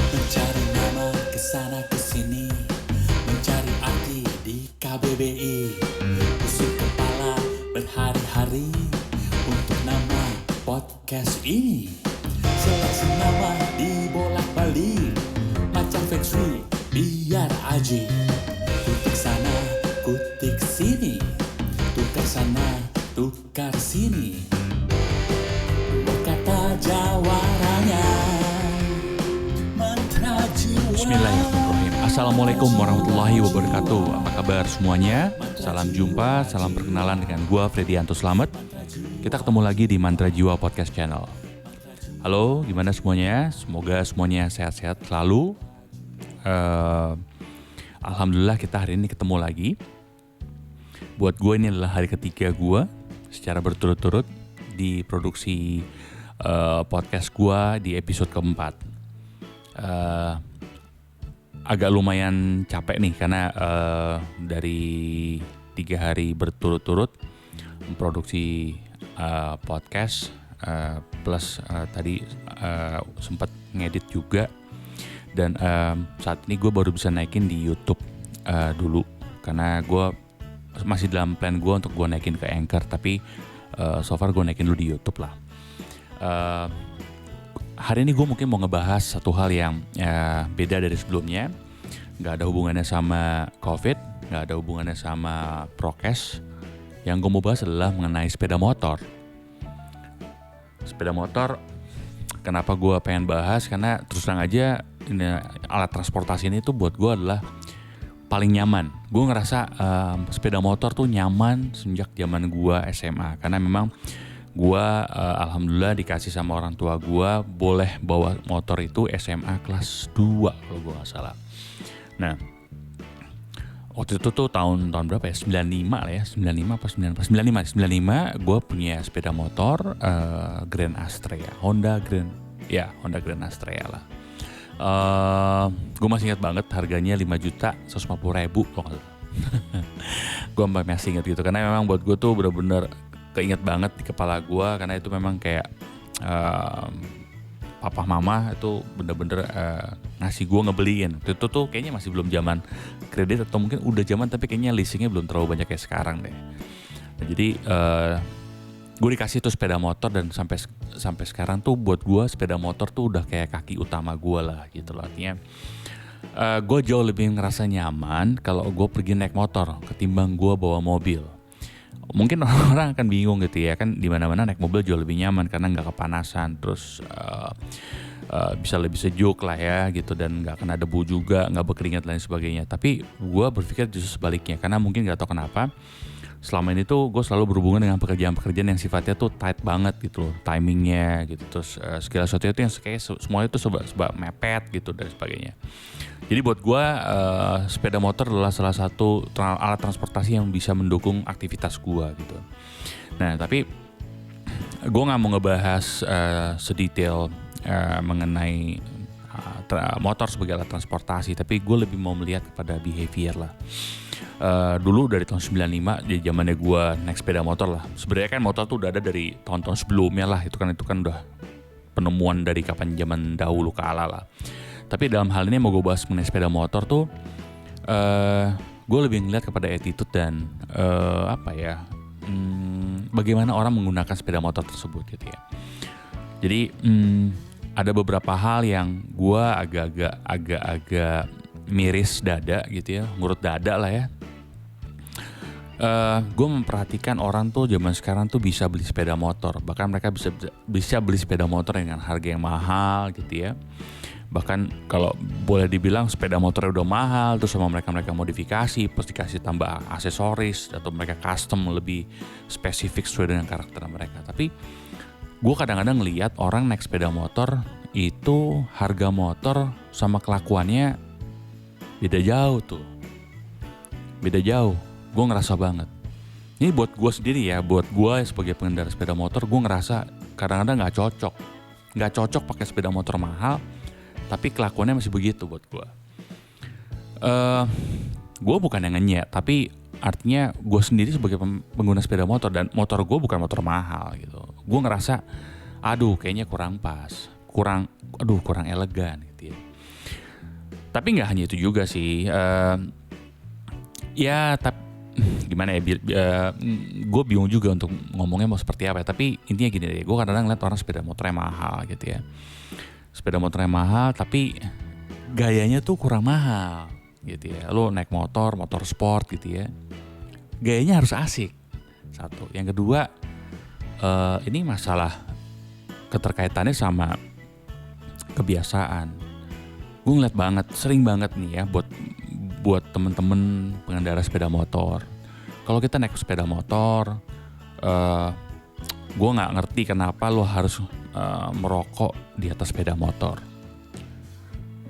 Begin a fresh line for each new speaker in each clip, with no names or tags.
Mencari nama kesana kesini, mencari arti di KBBI. Pusing kepala berhari-hari untuk nama podcast ini. Seleksi nama dibolak-balik, macam feng shui biar aja. Kutik sana, kutik sini, tukar sana, tukar sini. Dua kata jawarannya, mantra jiwa.
Bismillahirrahmanirrahim. Assalamualaikum warahmatullahi wabarakatuh. Apa kabar semuanya? Salam jumpa, salam perkenalan dengan gua Fredianto Slamet. Kita ketemu lagi di Mantra Jiwa Podcast Channel. Halo, gimana semuanya? Semoga semuanya sehat-sehat selalu. Alhamdulillah kita hari ini ketemu lagi. Buat gue ini adalah hari ketiga gue secara berturut-turut di produksi podcast gue di episode keempat. Agak lumayan capek nih karena dari 3 hari berturut-turut memproduksi podcast plus tadi sempat ngedit juga. Dan saat ini gue baru bisa naikin di YouTube dulu karena gue masih dalam plan gue untuk gue naikin ke Anchor, tapi so far gue naikin dulu di YouTube lah. Hari ini gue mungkin mau ngebahas satu hal yang beda dari sebelumnya. Gak ada hubungannya sama COVID, gak ada hubungannya sama prokes. Yang gue mau bahas adalah mengenai sepeda motor. Sepeda motor, kenapa gue pengen bahas? Karena terus terang aja ini, alat transportasi ini tuh buat gue adalah paling nyaman. Gue ngerasa sepeda motor tuh nyaman sejak zaman gue SMA. Karena memang gue alhamdulillah dikasih sama orang tua gue boleh bawa motor itu SMA kelas 2 kalau gue gak salah. Nah waktu itu tuh tahun berapa ya, 95 lah ya, 95 apa 95 gue punya sepeda motor Grand Astrea, Honda Grand Astrea lah. Gue masih ingat banget harganya 5.150.000 gue masih ingat gitu karena memang buat gue tuh bener-bener keinget banget di kepala gue karena itu memang kayak papa mama itu bener-bener ngasih gue ngebeliin. Itu tuh kayaknya masih belum zaman kredit atau mungkin udah zaman tapi kayaknya leasingnya belum terlalu banyak kayak sekarang deh. Nah, jadi gue dikasih tuh sepeda motor dan sampai sekarang tuh buat gue sepeda motor tuh udah kayak kaki utama gue lah gitu loh. Artinya gue jauh lebih ngerasa nyaman kalau gue pergi naik motor ketimbang gue bawa mobil. Mungkin orang akan bingung gitu ya kan, di mana-mana naik mobil jauh lebih nyaman karena nggak kepanasan, terus bisa lebih sejuk lah ya gitu dan nggak kena debu juga, nggak berkeringat lain sebagainya. Tapi gue berpikir justru sebaliknya karena mungkin nggak tahu kenapa selama ini tuh gue selalu berhubungan dengan pekerjaan-pekerjaan yang sifatnya tuh tight banget gitu loh, timingnya gitu, terus segala sesuatu itu yang kayak semuanya tuh sebab mepet gitu dan sebagainya. Jadi buat gue sepeda motor adalah salah satu alat transportasi yang bisa mendukung aktivitas gue gitu. Nah tapi gue nggak mau ngebahas sedetail mengenai motor sebagai alat transportasi, tapi gue lebih mau melihat kepada behavior lah. Dulu dari tahun 95 di zamannya gue naik sepeda motor lah. Sebenarnya kan motor tuh udah ada dari tahun-tahun sebelumnya lah. Itu kan udah penemuan dari kapan zaman dahulu kala lah. Tapi dalam hal ini mau gue bahas mengenai sepeda motor tuh gue lebih ngeliat kepada attitude dan bagaimana orang menggunakan sepeda motor tersebut gitu ya. Jadi ada beberapa hal yang gue agak miris dada gitu ya, ngurut dada lah ya. Gue memperhatikan orang tuh zaman sekarang tuh bisa beli sepeda motor, bahkan mereka bisa beli sepeda motor dengan harga yang mahal gitu ya. Bahkan kalau boleh dibilang sepeda motornya udah mahal, terus sama mereka modifikasi, terus dikasih tambah aksesoris atau mereka custom lebih spesifik sesuai dengan karakter mereka. Tapi gue kadang-kadang ngelihat orang naik sepeda motor itu harga motor sama kelakuannya beda jauh tuh. Beda jauh. Gue ngerasa banget. Ini buat gue sendiri ya, buat gue sebagai pengendara sepeda motor, gue ngerasa kadang-kadang gak cocok. Gak cocok pakai sepeda motor mahal, tapi kelakuannya masih begitu buat gue. Gue bukan yang ngenyek, tapi artinya gue sendiri sebagai pengguna sepeda motor, dan motor gue bukan motor mahal gitu. Gue ngerasa, aduh kayaknya kurang pas, kurang elegan gitu ya. Tapi nggak hanya itu juga sih. Ya, gimana ya? Gue bingung juga untuk ngomongnya mau seperti apa ya. Tapi intinya gini deh. Gue kadang-kadang ngeliat orang sepeda motornya mahal gitu ya. Sepeda motornya mahal, tapi gayanya tuh kurang mahal gitu ya. Lo naik motor sport gitu ya. Gayanya harus asik. Satu. Yang kedua, ini masalah keterkaitannya sama kebiasaan. Gue ngeliat banget, sering banget nih ya buat temen-temen pengendara sepeda motor. Kalau kita naik sepeda motor, gue nggak ngerti kenapa lo harus merokok di atas sepeda motor.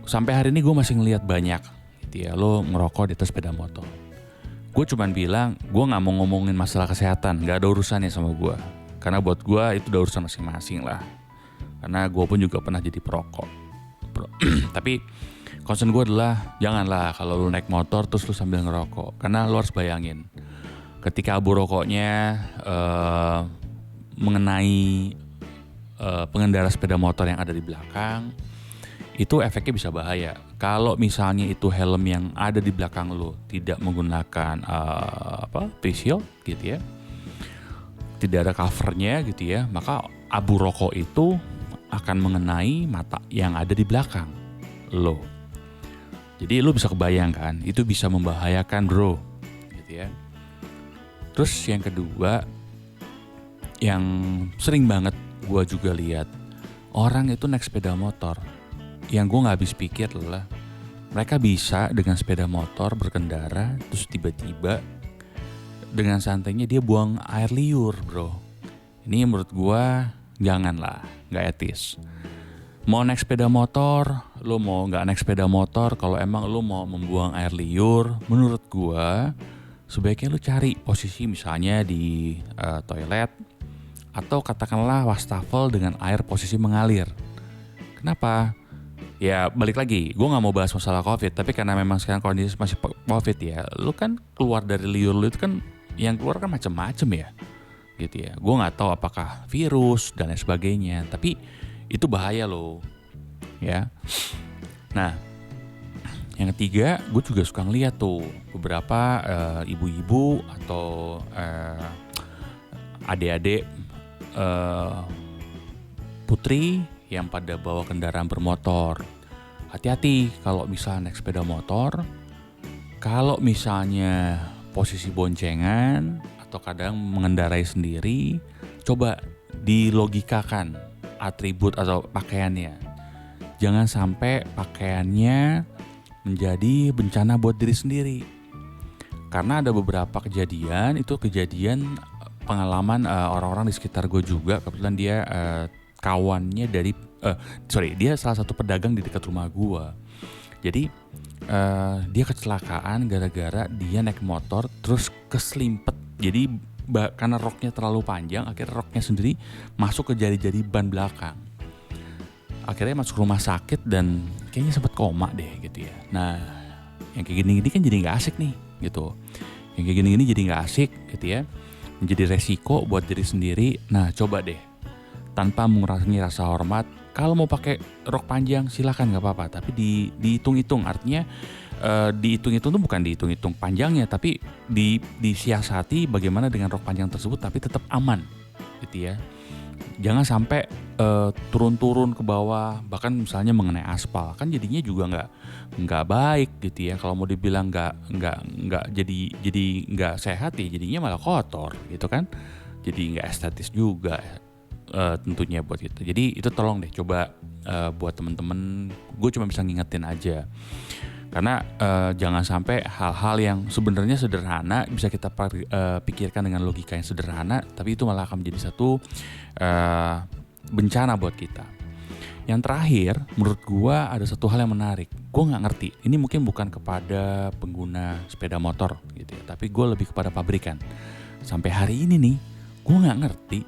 Sampai hari ini gue masih ngeliat banyak, gitu ya, lo ngerokok di atas sepeda motor. Gue cuman bilang, gue nggak mau ngomongin masalah kesehatan, nggak ada urusannya sama gue. Karena buat gue itu udah urusan masing-masing lah. Karena gue pun juga pernah jadi perokok. Tapi concern gue adalah janganlah kalau lu naik motor terus lu sambil ngerokok. Karena lu harus bayangin ketika abu rokoknya mengenai pengendara sepeda motor yang ada di belakang, itu efeknya bisa bahaya. Kalau misalnya itu helm yang ada di belakang lu tidak menggunakan face shield gitu ya, tidak ada covernya gitu ya, maka abu rokok itu akan mengenai mata yang ada di belakang lo. Jadi lo bisa kebayangkan itu bisa membahayakan bro, gitu ya. Terus yang kedua, yang sering banget gue juga lihat orang itu naik sepeda motor, yang gue nggak habis pikir adalah mereka bisa dengan sepeda motor berkendara, terus tiba-tiba dengan santainya dia buang air liur bro. Ini menurut gue janganlah, nggak etis. Mau naik sepeda motor, lo mau nggak naik sepeda motor, kalau emang lo mau membuang air liur, menurut gua sebaiknya lo cari posisi misalnya di toilet atau katakanlah wastafel dengan air posisi mengalir. Kenapa? Ya balik lagi, gue nggak mau bahas masalah COVID, tapi karena memang sekarang kondisi masih COVID ya, lo kan keluar dari liur lo itu kan yang keluar kan macam-macam ya, gitu ya. Gue nggak tahu apakah virus dan lain sebagainya, tapi itu bahaya loh, ya. Nah, yang ketiga, gue juga suka ngeliat tuh beberapa ibu-ibu atau adik-adik putri yang pada bawa kendaraan bermotor. Hati-hati kalau misalnya naik sepeda motor, kalau misalnya posisi boncengan atau kadang mengendarai sendiri, coba dilogikakan atribut atau pakaiannya. Jangan sampai pakaiannya menjadi bencana buat diri sendiri. Karena ada beberapa kejadian pengalaman orang-orang di sekitar gue juga. Kebetulan dia kawannya dari dia salah satu pedagang di dekat rumah gue. Jadi dia kecelakaan gara-gara dia naik motor terus keselimpet. Jadi karena roknya terlalu panjang, akhirnya roknya sendiri masuk ke jari-jari ban belakang. Akhirnya masuk rumah sakit dan kayaknya sempat koma deh gitu ya. Nah, yang kayak gini-gini kan jadi nggak asik nih gitu. Yang kayak gini-gini jadi nggak asik gitu ya. Menjadi resiko buat diri sendiri. Nah, coba deh tanpa mengurangi rasa hormat, kalau mau pakai rok panjang silakan nggak apa-apa. Tapi dihitung-hitung, artinya dihitung-hitung tuh bukan dihitung-hitung panjangnya, tapi disiasati bagaimana dengan rok panjang tersebut tapi tetap aman gitu ya. Jangan sampai turun-turun ke bawah, bahkan misalnya mengenai aspal, kan jadinya juga nggak baik gitu ya. Kalau mau dibilang nggak jadi nggak sehat ya, jadinya malah kotor gitu kan. Jadi nggak estetis juga tentunya buat itu. Jadi itu tolong deh coba buat temen-temen, gue cuma bisa ngingetin aja. Karena jangan sampai hal-hal yang sebenarnya sederhana bisa kita pikirkan dengan logika yang sederhana, tapi itu malah akan menjadi satu bencana buat kita. Yang terakhir, menurut gua ada satu hal yang menarik. Gua nggak ngerti. Ini mungkin bukan kepada pengguna sepeda motor gitu ya, tapi gua lebih kepada pabrikan. Sampai hari ini nih, gua nggak ngerti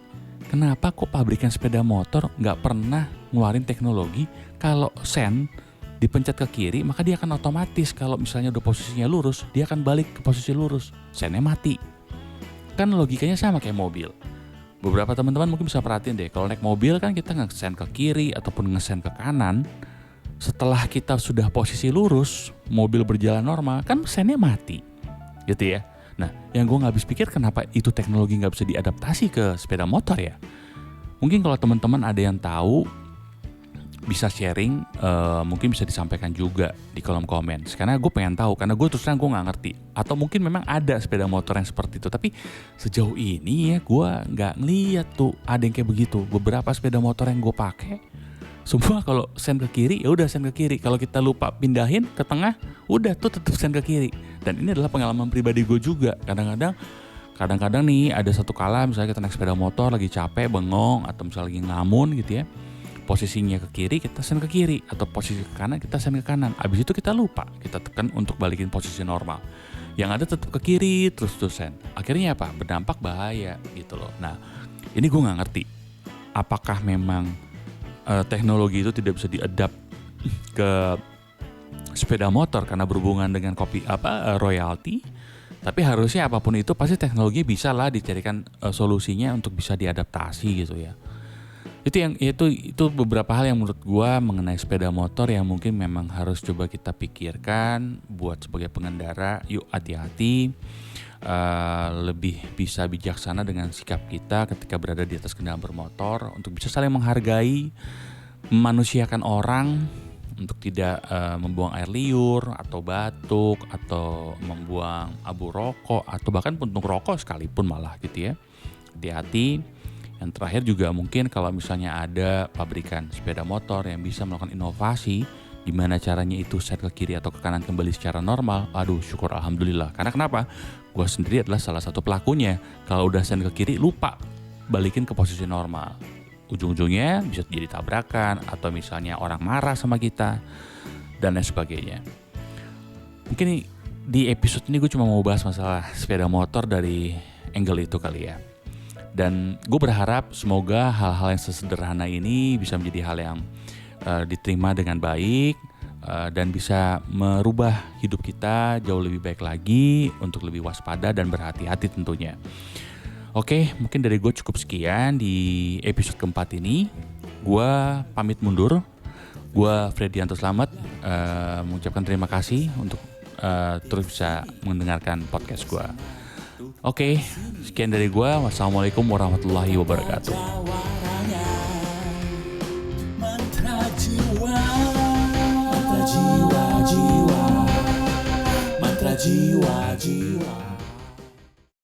kenapa kok pabrikan sepeda motor nggak pernah ngeluarin teknologi kalau sen dipencet ke kiri, maka dia akan otomatis kalau misalnya udah posisinya lurus, dia akan balik ke posisi lurus, sennya mati. Kan logikanya sama kayak mobil. Beberapa teman-teman mungkin bisa perhatiin deh, kalau naik mobil kan kita nge-sen ke kiri ataupun nge-sen ke kanan, setelah kita sudah posisi lurus, mobil berjalan normal, kan sennya mati, gitu ya. Nah, yang gue nggak habis pikir kenapa itu teknologi nggak bisa diadaptasi ke sepeda motor ya. Mungkin kalau teman-teman ada yang tahu, bisa sharing, mungkin bisa disampaikan juga di kolom komen. Karena gue pengen tahu, karena gue terus terang gue nggak ngerti. Atau mungkin memang ada sepeda motor yang seperti itu, tapi sejauh ini ya gue nggak ngeliat tuh ada yang kayak begitu. Beberapa sepeda motor yang gue pakai, semua kalau sen ke kiri ya udah sen ke kiri. Kalau kita lupa pindahin ke tengah, udah tuh tetap sen ke kiri. Dan ini adalah pengalaman pribadi gue juga. Kadang-kadang nih ada satu kala misalnya kita naik sepeda motor lagi capek, bengong, atau misalnya lagi ngamun gitu ya. Posisinya ke kiri, kita sen ke kiri, atau posisi ke kanan, kita sen ke kanan. Abis itu kita lupa, kita tekan untuk balikin posisi normal. Yang ada tetap ke kiri terus-terusan. Akhirnya apa? Berdampak bahaya gitu loh. Nah, ini gue nggak ngerti. Apakah memang teknologi itu tidak bisa diadapt ke sepeda motor karena berhubungan dengan royalti? Tapi harusnya apapun itu pasti teknologi bisa lah dicarikan solusinya untuk bisa diadaptasi gitu ya. Itu beberapa hal yang menurut gua mengenai sepeda motor yang mungkin memang harus coba kita pikirkan buat sebagai pengendara. Yuk hati-hati, lebih bisa bijaksana dengan sikap kita ketika berada di atas kendaraan bermotor, untuk bisa saling menghargai, memanusiakan orang, untuk tidak membuang air liur atau batuk atau membuang abu rokok atau bahkan puntung rokok sekalipun malah gitu ya. Hati-hati. Yang terakhir juga mungkin kalau misalnya ada pabrikan sepeda motor yang bisa melakukan inovasi gimana caranya itu set ke kiri atau ke kanan kembali secara normal, aduh syukur alhamdulillah. Karena kenapa? Gue sendiri adalah salah satu pelakunya. Kalau udah set ke kiri lupa balikin ke posisi normal. Ujung-ujungnya bisa jadi tabrakan atau misalnya orang marah sama kita dan lain sebagainya. Mungkin di episode ini gue cuma mau bahas masalah sepeda motor dari angle itu kali ya. Dan gue berharap semoga hal-hal yang sesederhana ini bisa menjadi hal yang diterima dengan baik dan bisa merubah hidup kita jauh lebih baik lagi untuk lebih waspada dan berhati-hati tentunya. Oke, mungkin dari gue cukup sekian di episode keempat ini. Gue pamit mundur. Gue Fredianto Slamet mengucapkan terima kasih untuk terus bisa mendengarkan podcast gue. Oke, sekian dari gue. Wassalamualaikum warahmatullahi wabarakatuh.
Mantra jiwa, mantra jiwa, jiwa, mantra jiwa, jiwa.